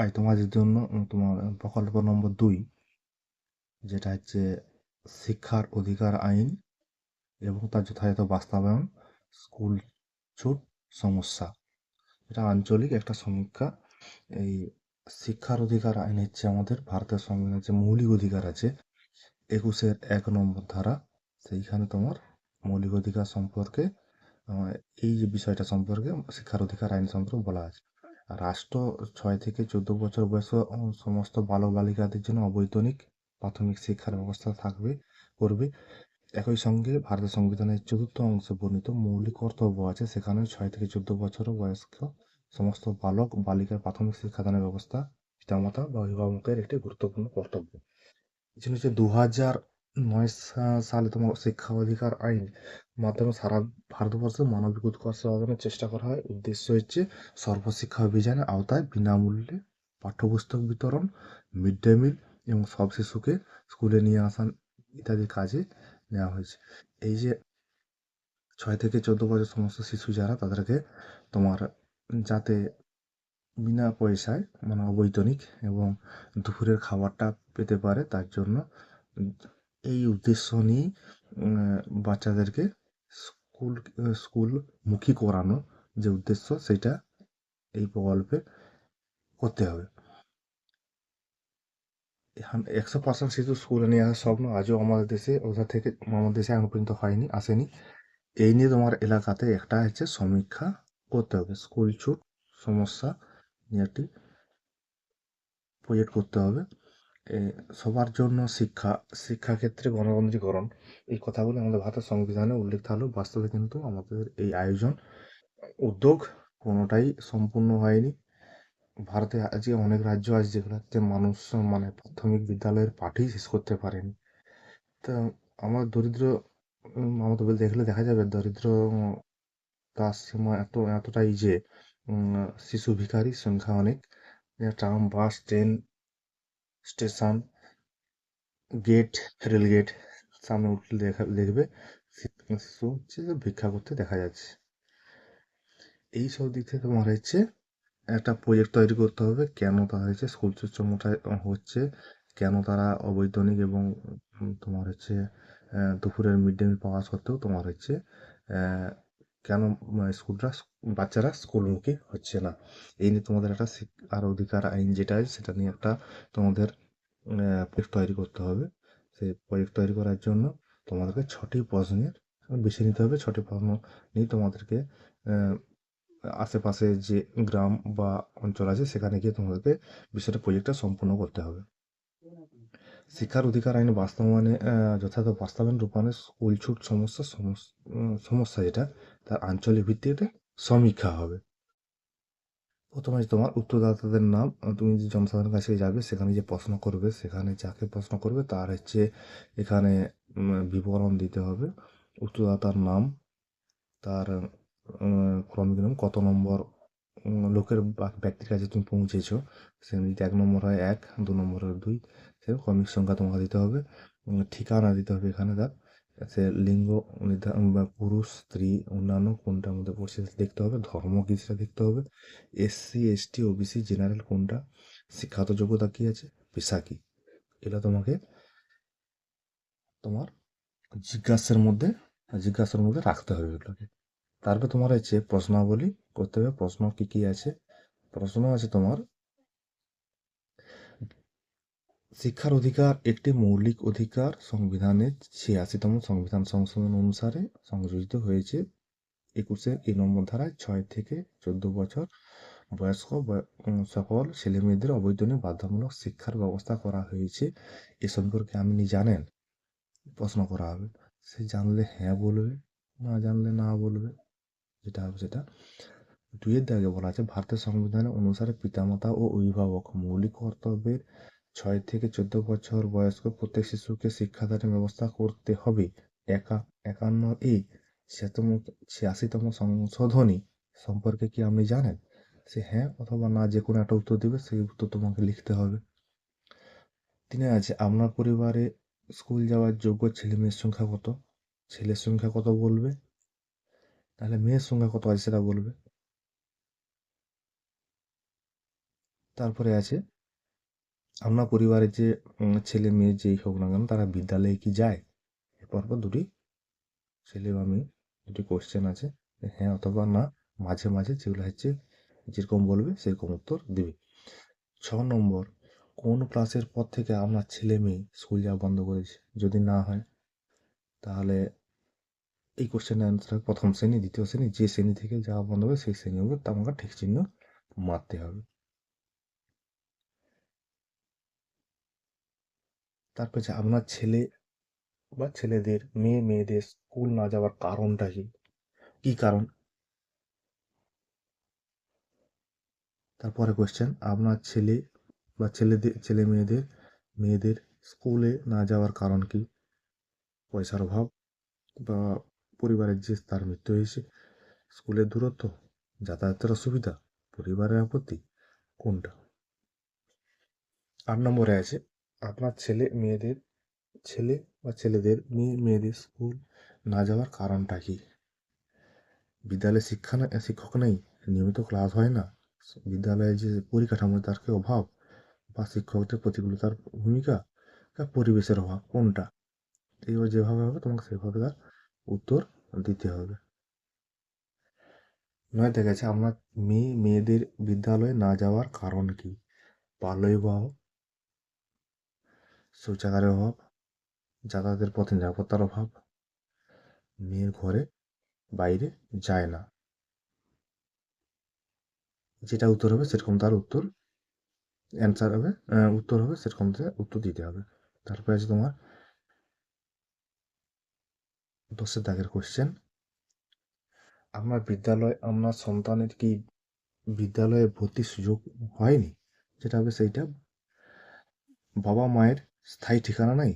আজ তোমাদের জন্য তোমার প্রকল্প নম্বর 2, যেটা হচ্ছে শিক্ষার অধিকার আইন এবং তার যথাযথ বাস্তবায়ন, স্কুল ছুট সমস্যা। এটা আঞ্চলিক একটা সমীক্ষা। এই শিক্ষার অধিকার আইন হচ্ছে আমাদের ভারতের সংবিধানের যে মৌলিক অধিকার আছে 21-1 নম্বর ধারা, সেইখানে তোমার মৌলিক অধিকার সম্পর্কে আহ, এই যে বিষয়টা সম্পর্কে শিক্ষার অধিকার আইন সম্পর্কে বলা আছে। আর রাষ্ট্র 6 থেকে 14 বছর বয়স সমস্ত বালক বালিকাদের জন্য অবৈতনিক প্রাথমিক শিক্ষার ব্যবস্থা করবে। একই সঙ্গে ভারতের সংবিধানের 4th অংশে বর্ণিত মৌলিক কর্তব্য আছে, সেখানে 6 থেকে 14 বছর বয়স্ক সমস্ত বালক বালিকার প্রাথমিক শিক্ষাদানের ব্যবস্থা পিতামাতা বা অভিভাবকের একটি গুরুত্বপূর্ণ কর্তব্য। এছাড়া হচ্ছে 2009 সালে তোমার শিক্ষা অধিকার আইন মাধ্যমে সারা ভারতবর্ষে মানবিক উৎকর্ষ সাধনের চেষ্টা করা হয়। উদ্দেশ্য হচ্ছে সর্বশিক্ষা অভিযানের আওতায় বিনামূল্যে পাঠ্যপুস্তক বিতরণ, মিড ডে মিল এবং সব শিশুকে স্কুলে নিয়ে আসা ইত্যাদি কাজে নেওয়া হয়েছে। এই যে 6 থেকে 14 বছর সমস্ত শিশু যারা, তাদেরকে তোমার যাতে বিনা পয়সায় মানে অবৈতনিক এবং দুপুরের খাবারটা পেতে পারে, তার জন্য উম, এই উদ্দেশ্য নিয়ে বাচ্চাদেরকে স্কুল স্কুলমুখী করানো যে উদ্দেশ্য, সেটা এই প্রকল্পে করতে হবে। 100% শিশু স্কুলে নিয়ে আসার স্বপ্ন আজও আমাদের দেশে আমাদের দেশে এখন পর্যন্ত আসেনি। এই নিয়ে তোমার এলাকাতে একটা হচ্ছে সমীক্ষা করতে হবে, স্কুল ছুট সমস্যা নিয়ে একটি প্রজেক্ট করতে হবে। এ, সবার জন্য শিক্ষাক্ষেত্রে গণতান্ত্রিকরণ, এই কথাগুলো আমাদের ভারতের সংবিধানে উল্লেখ থাকলেও বাস্তবে কিন্তু আমাদের এই আয়োজন উদ্যোগ কোনোটাই সম্পূর্ণ হয়নি। ভারতে আজকে অনেক রাজ্য আছে যেগুলোতে মানুষ মানে প্রাথমিক বিদ্যালয়ের পাঠই শেষ করতে পারেনি। তা আমার দরিদ্র আমাদের দেখলে দেখা যাবে দরিদ্র তার সীমা এতটাই যে শিশু ভিখারির সংখ্যা অনেক। ট্রাম, বাস, ট্রেন স্টেশন, গেট, রেলগেট সামনে উঠলে দেখবে শিশু হচ্ছে যে ভিক্ষা করতে দেখা যাচ্ছে। এই সব দিক থেকে তোমার হচ্ছে একটা প্রজেক্ট তৈরি করতে হবে, কেন তারা হচ্ছে স্কুল সুসমতা হচ্ছে, কেন তারা অবৈতনিক এবং তোমার হচ্ছে দুপুরের মিড ডে মিল পাওয়া সত্ত্বেও তোমার হচ্ছে আহ, কেন বাচ্চারা স্কুলমুখী হচ্ছে না। এই নিয়ে তোমাদের একটা শিক্ষার অধিকার আইন যেটা আছে সেটা নিয়ে একটা তোমাদের প্রজেক্ট তৈরি করতে হবে। সেই প্রজেক্ট তৈরি করার জন্য তোমাদেরকে 6টি প্রশ্নের বেছে নিতে হবে। 6টি প্রশ্ন নিয়ে তোমাদেরকে আহ, আশেপাশে যে গ্রাম বা অঞ্চল আছে সেখানে গিয়ে তোমাদেরকে বিষয়টা প্রজেক্টটা সম্পূর্ণ করতে হবে। শিক্ষার অধিকার আইন বাস্তবায়নে যথাযথ বাস্তবায়ন রূপায়ণে স্কুল ছুট সমস্যা যেটা, তার আঞ্চলিক ভিত্তিতে সমীক্ষা হবে। প্রথমে তোমার উত্তরদাতাদের নাম, তুমি যে জনসাধারণের কাছে যাবে সেখানে যে প্রশ্ন করবে, সেখানে যাকে প্রশ্ন করবে তার হচ্ছে এখানে বিবরণ দিতে হবে। উত্তরদাতার নাম, তার ক্রমিক নাম, কত নম্বর লোকের বা ব্যক্তির কাছে তুমি পৌঁছেছো, সেখানে যদি 1 নম্বর হয় 1, 2 নম্বর হয় 2, সেরকম ক্রমিক সংখ্যা তোমাকে দিতে হবে। ঠিকানা দিতে হবে এখানে তার, সে লিঙ্গ নির্ধারণ বা পুরুষ স্ত্রী অন্যান্য কোনটার মধ্যে পড়ছে সেটা দেখতে হবে, ধর্ম কী সেটা দেখতে হবে, এসসি এসটি ওবিসি জেনারেল কোনটা, শিক্ষাগত যোগ্যতা কী আছে, পেশা কী, এগুলো তোমাকে তোমার জিজ্ঞাসার মধ্যে রাখতে হবে এগুলোকে। তারপর তোমার হচ্ছে প্রশ্নাবলী করতে হবে। প্রশ্ন কি কি আছে? প্রশ্ন আছে তোমার, শিক্ষার অধিকার একটি মৌলিক অধিকার, সংবিধানের 86তম সংবিধান সংশোধন অনুসারে সংযোজিত হয়েছে 21-নম্বর ধারায়। 6 থেকে 14 বছর বয়স্ক সকল ছেলেমেয়েদের অবৈতনিক বাধ্যতামূলক শিক্ষার ব্যবস্থা করা হয়েছে। এ সম্পর্কে আপনি জানেন? প্রশ্ন করা হবে। সে জানলে হ্যাঁ বলবে, না জানলে না বলবে, যেটা হবে সেটা। 2-এর দাগে বলা আছে, ভারতের সংবিধান অনুসারে পিতামাতা ও অভিভাবক মৌলিক কর্তব্যের 6 থেকে 14 বছর বয়স্ক প্রত্যেক শিশুকে শিক্ষাদানের ব্যবস্থা করতে হবে। 51 86তম সংশোধনী সম্পর্কে কি আপনি জানেন? সে হ্যাঁ অথবা না যে কোনো একটা উত্তর দিবে, সেই উত্তর তোমাকে লিখতে হবে। 3 আছে, আপনার পরিবারে স্কুল যাওয়ার যোগ্য ছেলে মেয়ের সংখ্যা কত? ছেলের সংখ্যা কত বলবে, তাহলে মেয়ের সংখ্যা কত আছে সেটা বলবে। তারপরে আছে আপনার পরিবারের যে ছেলে মেয়ে যেই হোক না কেন তারা বিদ্যালয়ে কি যায়? পরপর ছেলে বা মেয়ে দুটি কোশ্চেন আছে, হ্যাঁ অথবা না, মাঝে মাঝে যেগুলো হচ্ছে যেরকম বলবে সেরকম উত্তর দিবে। 6 নম্বর, কোন ক্লাসের পর থেকে আপনার ছেলে মেয়ে স্কুল যাওয়া বন্ধ করেছে? যদি না হয় তাহলে এই কোশ্চেনের অ্যান্সার হবে প্রথম শ্রেণী, দ্বিতীয় শ্রেণী, যে শ্রেণী থেকে যাওয়া বন্ধ হবে সেই শ্রেণী হবে, তা আমাকে ঠিক চিহ্ন মারতে হবে। তারপর যে আপনার ছেলে বা ছেলেদের মেয়েদের স্কুল না যাওয়ার কারণটা কি? কি কারণ? তারপরে কোশ্চেন, আপনার ছেলে বা মেয়েদের স্কুলে না যাওয়ার কারণ কি? পয়সার অভাব, বা পরিবারের যে তার মৃত্যু হয়েছে, স্কুলের দূরত্ব, যাতায়াতের অসুবিধা, পরিবারের আপত্তি, কোনটা? 8 নম্বরে আছে আপনার ছেলে বা ছেলেদের মেয়েদের স্কুল না যাওয়ার কারণটা কি? বিদ্যালয়ে শিক্ষক নেই, নিয়মিত ক্লাস হয় না, বিদ্যালয়ে যে পরিকাঠামো তার কি অভাব, বা শিক্ষকদের প্রতিকূলতার ভূমিকা, বা পরিবেশের অভাব, কোনটা? এইবার যেভাবে হবে তোমাকে সেভাবে তার উত্তর দিতে হবে। 9 গেছে আপনার মেয়েদের বিদ্যালয়ে না যাওয়ার কারণ কি? বাল্যবিবাহ, শৌচাগারের অভাব, যাতায়াতের পথে নিরাপত্তার অভাব, মেয়ের ঘরে বাইরে যায় না। যেটা উত্তর হবে সেরকম তার অ্যান্সার হবে, উত্তর হবে সেরকম উত্তর দিতে হবে। তারপরে আছে তোমার 10 কোশ্চেন, আপনার সন্তানের কি বিদ্যালয়ে ভর্তির সুযোগ হয়নি? যেটা হবে সেইটা, বাবা মায়ের স্থায়ী ঠিকানা নাই,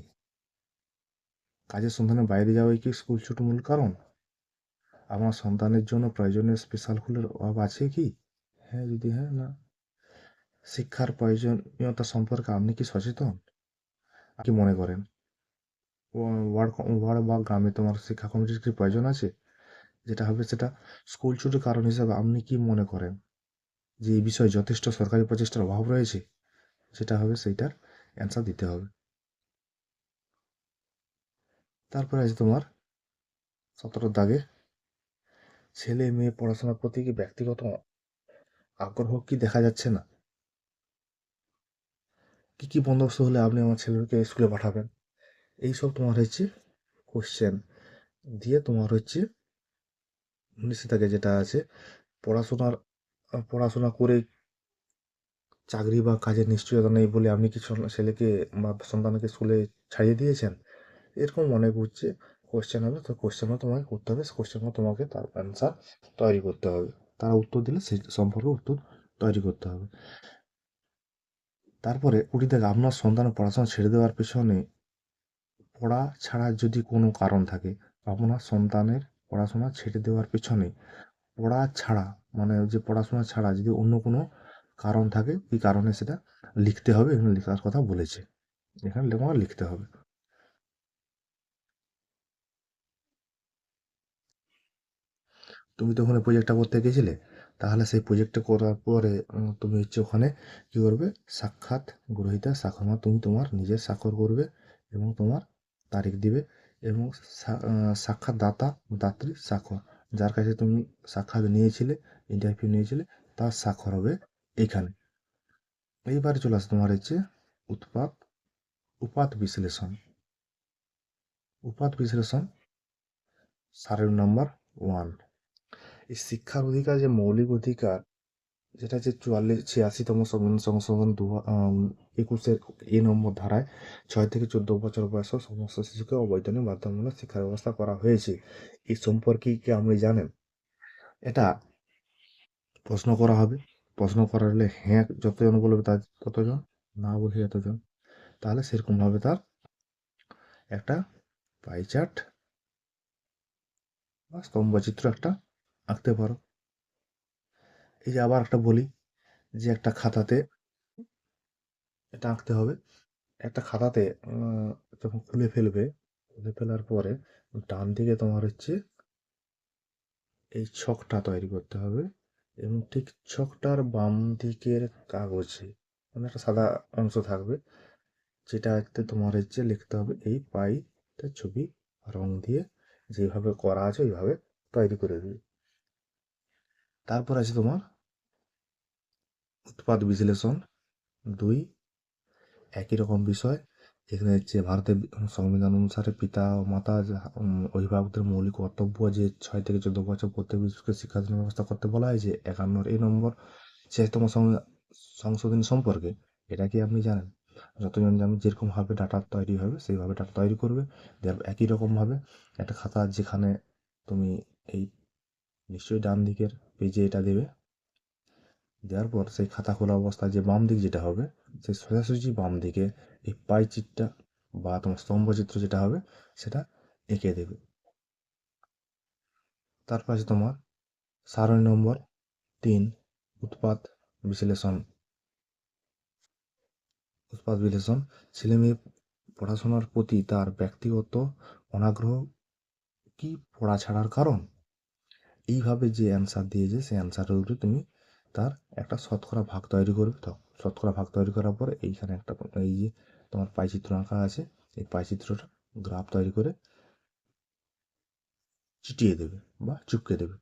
কাজের সন্ধানে বাইরে যাওয়াই কি স্কুল ছুটির মূল কারণ, আমার সন্তানের জন্য প্রয়োজনীয় স্পেশাল স্কুলের অভাব আছে কি? হ্যাঁ যদি হ্যাঁ, না। শিক্ষার প্রয়োজনীয়তা সম্পর্কে আপনি কি সচেতন? কি মনে করেন? ওয়ার্ড বা গ্রামে তোমার শিক্ষা কমিটির কি প্রয়োজন আছে? যেটা হবে সেটা, স্কুল ছুটির কারণ হিসাবে আপনি কি মনে করেন যে এই বিষয়ে যথেষ্ট সরকারি প্রচেষ্টার অভাব রয়েছে? যেটা হবে সেইটার অ্যান্সার দিতে হবে। তারপরে আছে তোমার 17 ছেলে মেয়ে পড়াশোনার প্রতি কি ব্যক্তিগত আগ্রহ কি দেখা যাচ্ছে না? কি কি বন্দোবস্ত হলে আপনি আমার ছেলেকে স্কুলে পাঠাবেন? এইসব তোমার হচ্ছে কোশ্চেন দিয়ে তোমার হচ্ছে 19 যেটা আছে, পড়াশোনা করে চাকরি বা কাজের নিশ্চয়তা নেই বলে আপনি কি ছেলেকে বা সন্তানকে স্কুলে ছাড়িয়ে দিয়েছেন? এরকম অনেক হচ্ছে কোশ্চেন হবে, তো কোশ্চেনও তোমাকে করতে হবে, কোশ্চেনও তোমাকে তার অ্যান্সার তৈরি করতে হবে, তারা উত্তর দিলে সেই সম্পর্কে উত্তর তৈরি করতে হবে। তারপরে 20 আপনার সন্তানের পড়াশোনা ছেড়ে দেওয়ার পেছনে পড়া ছাড়া যদি কোনো কারণ থাকে, আপনার সন্তানের পড়াশোনা ছেড়ে দেওয়ার পেছনে পড়া ছাড়া, মানে যে পড়াশোনা ছাড়া যদি অন্য কোনো কারণ থাকে, কি কারণে সেটা লিখতে হবে, এখানে লেখার কথা বলেছে, এখানে তোমার লিখতে হবে। তুমি তো ওখানে প্রজেক্টটা করতে গেছিলে, তাহলে সেই প্রজেক্টটা করার পরে তুমি হচ্ছে ওখানে কি করবে, সাক্ষাৎ গ্রহীতা স্বাক্ষর, মানে তুমি তোমার নিজের স্বাক্ষর করবে এবং তোমার তারিখ দিবে, এবং দাত্রী স্বাক্ষর, যার কাছে তুমি সাক্ষাৎ নিয়েছিলে, ইন্টারভিউ নিয়েছিলে, তার স্বাক্ষর হবে এইখানে। এইবারে চলে আসে তোমার হচ্ছে উৎপাদ উপাত্ত বিশ্লেষণ। উপাত্ত বিশ্লেষণ সারের নাম্বার 1। এই শিক্ষার অধিকার যে মৌলিক অধিকার, যেটা হচ্ছে 86তম সংশোধন 21-এর নম্বর ধারায় 6 থেকে 14 বছর বয়সের সমস্ত শিশুকে অবৈতনিক বাধ্যতামূলক শিক্ষা ব্যবস্থা করা হয়েছে। এই সম্পর্কে কি আপনি জানেন? এটা প্রশ্ন করা হবে, প্রশ্ন করালে হ্যাঁ যতজন বলবে তার ততজন, না বললে এতজন, তাহলে সেরকমভাবে তার একটা পাই চার্ট বা স্তম্ভচিত্র একটা আঁকতে পারো। এই যে আবার একটা বলি, যে একটা খাতাতে এটা আঁকতে হবে, একটা খাতাতে যখন খুলে ফেলার পরে ডান দিকে তোমার হচ্ছে এই ছকটা তৈরি করতে হবে, এবং ঠিক ছকটার বাম দিকের কাগজে মানে একটা সাদা অংশ থাকবে, যেটাতে তোমার হচ্ছে লিখতে হবে এই পাইটা ছবি রং দিয়ে যেভাবে করা আছে ওইভাবে তৈরি করে দিবে। তারপর আছে তোমার উৎপাদ বিশ্লেষণ 2, একই রকম বিষয়। এখানে হচ্ছে ভারতের সংবিধান অনুসারে পিতা ও মাতা অভিভাবকদের মৌলিক কর্তব্য যে 6 থেকে 14 বছর প্রত্যেক শিশুকে শিক্ষাদান ব্যবস্থা করতে বলা হয়েছে 51 এই নম্বর 46তম সংশোধনী সম্পর্কে। এটা কি আপনি জানেন? যতজন জানেন যেরকমভাবে ডাটা তৈরি হবে সেইভাবে ডাটা তৈরি করবে। একই রকমভাবে একটা খাতা যেখানে তুমি এই নিশ্চয়ই ডান দিকের পেজে এটা দেবে, দেওয়ার পর সেই খাতা খোলা অবস্থায় যে বাম দিক যেটা হবে সেই সোজাসুজি বাম দিকে এই পাই চিত্রটা বা তোমার স্তম্ভচিত্র যেটা হবে সেটা এঁকে দেবে। তারপর আছে তোমার সারণী নম্বর 3, উৎপাদ বিশ্লেষণ। উৎপাদ বিশ্লেষণ ছেলেমেয়ে পড়াশোনার প্রতি তার ব্যক্তিগত অনাগ্রহ কি পড়া ছাড়ার কারণ। এইভাবে যে অ্যান্সার দিয়েছে সেই অ্যান্সারের উপরে তুমি তার একটা শতকরা ভাগ তৈরি করবে। তো শতকরা ভাগ তৈরি করার পরে এইখানে একটা এই যে তোমার পাইচিত্র আঁকা আছে এই পাইচিত্রটা গ্রাফ তৈরি করে চিটিয়ে দেবে বা চুপকে দেবে।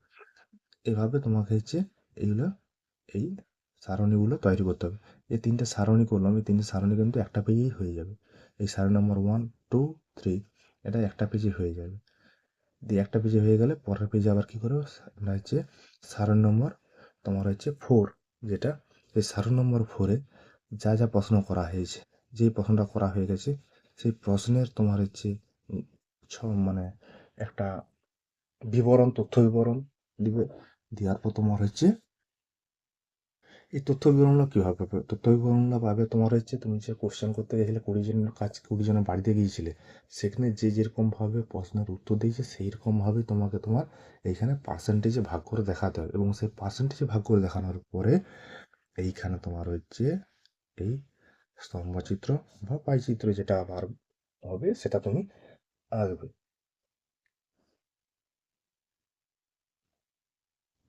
এভাবে তোমাকে হচ্ছে এইগুলো এই সারণীগুলো তৈরি করতে হবে। এই 3টে সারণী করলাম, এই 3টে সারণী কিন্তু একটা পেজেই হয়ে যাবে। এই সারণী নম্বর 1, 2, 3 এটা একটা পেজে হয়ে যাবে। দিয়ে একটা পেজে হয়ে গেলে পরের পেজে আবার কী করবে না হচ্ছে সারণী নম্বর তোমার হচ্ছে 4, যেটা এই সারণী নম্বর 4-এ যা যা প্রশ্ন করা হয়েছে, যেই প্রশ্নটা করা হয়ে গেছে সেই প্রশ্নের তোমার হচ্ছে মানে একটা বিবরণ, তথ্য বিবরণ দিবে। দেওয়ার পর তোমার হচ্ছে এই তথ্য বিবরণগুলো কীভাবে পাবে? তথ্য বিবরণগুলো পাবে তোমার হচ্ছে তুমি যে কোশ্চেন করতে গেছিলে 20 জনের বাড়িতে গিয়েছিলে, সেখানে যে যেরকমভাবে প্রশ্নের উত্তর দিয়েছে সেই রকমভাবেই তোমাকে তোমার এইখানে পার্সেন্টেজে ভাগ করে দেখাতে হবে। এবং সেই পার্সেন্টেজে ভাগ করে দেখানোর পরে এইখানে তোমার হচ্ছে এই স্তম্ভচিত্র বা পাইচিত্র যেটা আবার হবে সেটা তুমি আঁকবে।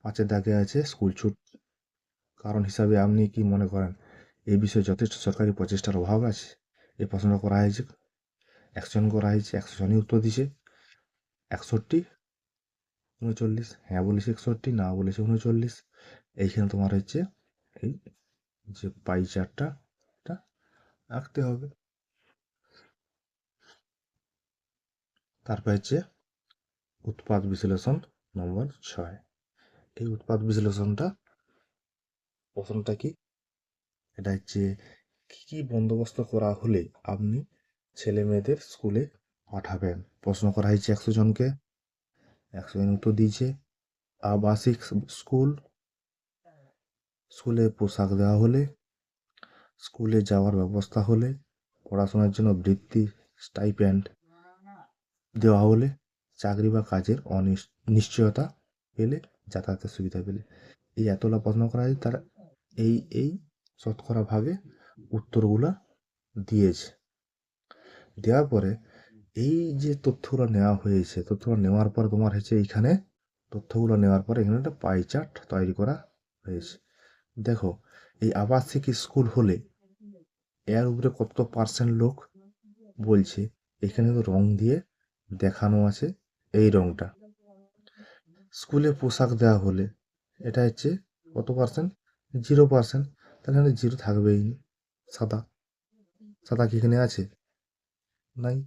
5-এর দাগে আছে স্কুল ছুট কারণ হিসাবে আপনি কি মনে করেন এই বিষয়ে যথেষ্ট সরকারি প্রচেষ্টার অভাব আছে? এই প্রশ্নটা করা হয়েছে, 100 জন করা হয়েছে, 100 জনই উত্তর দিছে। 61, 39, হ্যাঁ বলেছে 61, না বলেছে 39। এইখানে তোমার হচ্ছে এই যে পাই চার্টটা এটা আঁকতে হবে। তারপর হচ্ছে উৎপাদ বিশ্লেষণ নম্বর 6। এই উৎপাদ বিশ্লেষণটা প্রথমটা কি, এটা হচ্ছে কী কী বন্দোবস্ত করা হলে আপনি ছেলে মেয়েদের স্কুলে পাঠাবেন। প্রশ্ন করা হয়েছে 100 জনকে, 100 জন উত্তর দিয়েছে। আবাসিক স্কুল, স্কুলে পোশাক দেওয়া হলে, স্কুলে যাওয়ার ব্যবস্থা হলে, পড়াশোনার জন্য বৃত্তি স্টাইপেন্ড দেওয়া হলে, চাকরি বা কাজের নিশ্চয়তা পেলে, যাতায়াতের সুবিধা পেলে। এই এতগুলো প্রশ্ন করা হয়েছে, তারা এই শতকরা ভাগে উত্তরগুলো দিয়েছে। দেওয়ার পরে এই যে তথ্যগুলো নেওয়া হয়েছে, তথ্যগুলো নেওয়ার পর তোমার হচ্ছে এইখানে তথ্যগুলো নেওয়ার পরে এখানে একটা পাই চার্ট তৈরি করা হয়েছে। দেখো এই আবাসিক স্কুল হলে এর উপরে কত পার্সেন্ট লোক বলছে, এখানে তো রং দিয়ে দেখানো আছে এই রংটা। স্কুলে পোশাক দেওয়া হলে এটা হচ্ছে কত পার্সেন্ট, 0%। তাহলে এখানে 0 থাকবেই, সাদা সাদা কি এখানে আছে? নাই।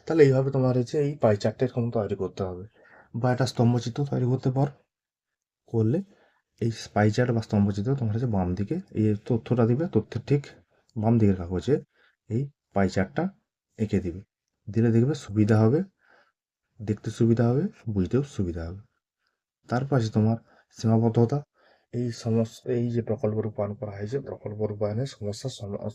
তাহলে এইভাবে তোমার হচ্ছে এই পাই চার্টটা এরকম তৈরি করতে হবে। বা একটা স্তম্ভচিত্র তৈরি করতে করলে এই পাই চার্ট বা স্তম্ভচিত্র তোমার হচ্ছে বাম দিকে এই তথ্যটা দিবে, তথ্যের ঠিক বাম দিকের কাগজে এই পাই চার্টটা এঁকে দিবে। দিলে দেখবে সুবিধা হবে, দেখতে সুবিধা হবে, বুঝতেও সুবিধা হবে। তারপর আছে তোমার সীমাবদ্ধতা। এই যে প্রকল্প রূপায়ণ করা হয়েছে, প্রকল্প রূপায়ণের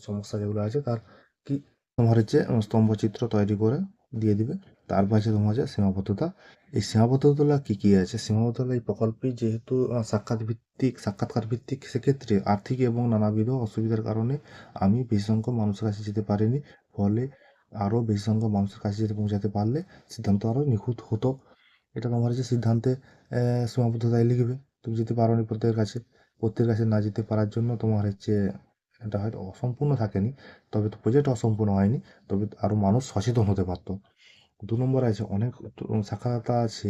সমস্যা যেগুলো আছে তার কি তোমার হচ্ছে স্তম্ভচিত্র তৈরি করে দিয়ে দিবে। তারপর আছে তোমার হচ্ছে সীমাবদ্ধতা। এই সীমাবদ্ধতাগুলো কী কী আছে? সীমাবদ্ধতা এই প্রকল্পে যেহেতু সাক্ষাৎকার ভিত্তিক, সেক্ষেত্রে আর্থিক এবং নানাবিধ অসুবিধার কারণে আমি বেশি সংখ্যক মানুষের কাছে যেতে পারিনি। ফলে আরও বেশি সংখ্যক মানুষের কাছে যেতে পৌঁছাতে পারলে সিদ্ধান্ত আরও নিখুঁত হতো। এটা তোমার হচ্ছে সিদ্ধান্তে সীমাবদ্ধতায় লিখবে। তুমি যেতে পারোনি প্রত্যেকের কাছে না যেতে পারার জন্য তোমার হচ্ছে এটা হয়তো অসম্পূর্ণ থাকেনি, তবে তো প্রজেক্ট অসম্পূর্ণ হয়নি, তবে আরও মানুষ সচেতন হতে পারতো। 2 নম্বরে আছে অনেক সাক্ষরতা আছে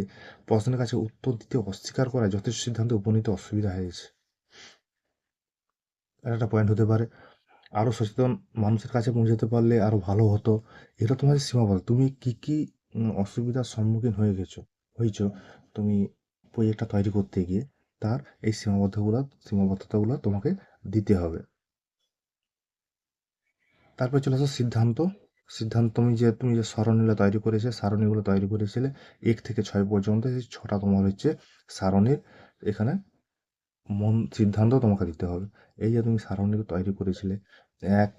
প্রশ্নের কাছে উত্তর দিতে অস্বীকার করায় যথেষ্ট সিদ্ধান্তে উপনীত অসুবিধা হয়েছে। এটা একটা পয়েন্ট হতে পারে। আরও সচেতন মানুষের কাছে পৌঁছাতে পারলে আরও ভালো হতো। এটা তোমার সীমাবদ্ধ। তুমি কি অসুবিধার সম্মুখীন হয়েছো তুমি প্রজেক্টটা তৈরি করতে গিয়ে, তার এই সীমাবদ্ধতাগুলো তোমাকে দিতে হবে। তারপর চলে আসো সিদ্ধান্ত। সিদ্ধান্ত তুমি যে সারণীগুলো তৈরি করেছিলে 1 থেকে 6 পর্যন্ত, এই 6টা তোমার হচ্ছে সারণীর এখানে সিদ্ধান্ত তোমাকে দিতে হবে। এই যে তুমি সারণী তৈরি করেছিলে, 1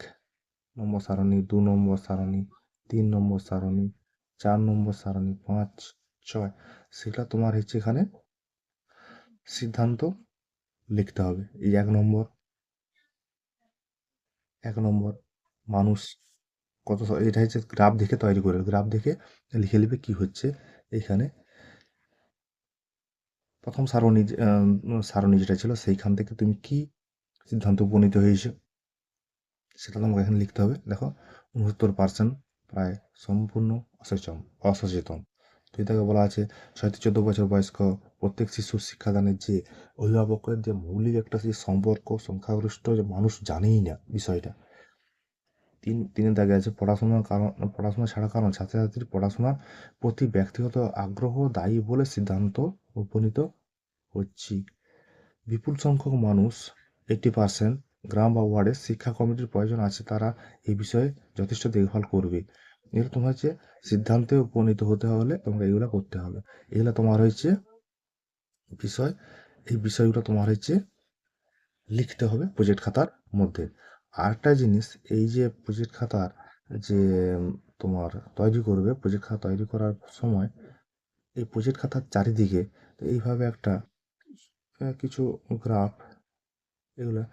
নম্বর সারণী, 2 নম্বর সারণী, 3 নম্বর সারণী, 4 নম্বর সারণী, 5, 6, সেটা তোমার হচ্ছে এখানে সিদ্ধান্ত লিখতে হবে। এই 1 নম্বর মানুষ এটা হচ্ছে গ্রাফ দেখে তৈরি করে, গ্রাফ দেখে লিখে নেবে কি হচ্ছে এখানে। প্রথম সারণী যেটা ছিল সেইখান থেকে তুমি কি সিদ্ধান্ত উপনীত হয়েছে সেটা তোমাকে এখানে লিখতে হবে। দেখো 69% প্রায় সম্পূর্ণ অসচেতন। দুই থেকে বলা আছে 6 থেকে 14 বছর বয়স্ক প্রত্যেক শিশুর শিক্ষাদানের যে অভিভাবকের যে মৌলিক একটা সেই সম্পর্ক সংখ্যাগরিষ্ঠ যে মানুষ জানেই না বিষয়টা। তিনের দাগে আছে পড়াশোনা ছাড়া কারণ ছাত্রছাত্রীর পড়াশোনার প্রতি ব্যক্তিগত আগ্রহ দায়ী বলে সিদ্ধান্ত উপনীত হচ্ছি। বিপুল সংখ্যক মানুষ 80% গ্রাম বা ওয়ার্ডের শিক্ষা কমিটির প্রয়োজন আছে, তারা এই বিষয়ে যথেষ্ট দেখভাল করবে। এগুলো তোমার হচ্ছে সিদ্ধান্তে উপনীত হতে হলে তোমাকে এগুলো করতে হবে। এগুলো তোমার হচ্ছে বিষয়। এই বিষয়গুলো তোমার হচ্ছে লিখতে হবে প্রজেক্ট খাতার মধ্যে। আরেকটা জিনিস, এই যে প্রজেক্ট খাতার যে তোমার প্রজেক্ট খাতা তৈরি করার সময় এই প্রজেক্ট খাতার চারিদিকে এইভাবে একটা কিছু গ্রাফ এগুলো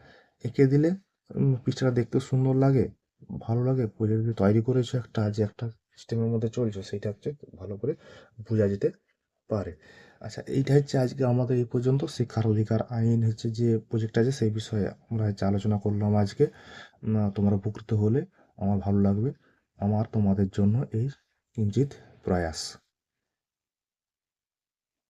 এঁকে দিলে পিকচারটা দেখতে সুন্দর লাগে, ভালো লাগে। প্রজেক্ট তৈরি করেছো একটা সিস্টেমের মধ্যে চলছো, সেইটা হচ্ছে ভালো করে বোঝা যেতে পারে। আচ্ছা, এইটা হচ্ছে আজকে আমাদের এই পর্যন্ত শিক্ষার অধিকার আইন হচ্ছে যে প্রজেক্ট আছে সেই বিষয়ে আমরা হচ্ছে আলোচনা করলাম আজকে। তোমরা উপকৃত হলে আমার ভালো লাগবে। আমার তোমাদের জন্য এই কিঞ্চিত প্রয়াস।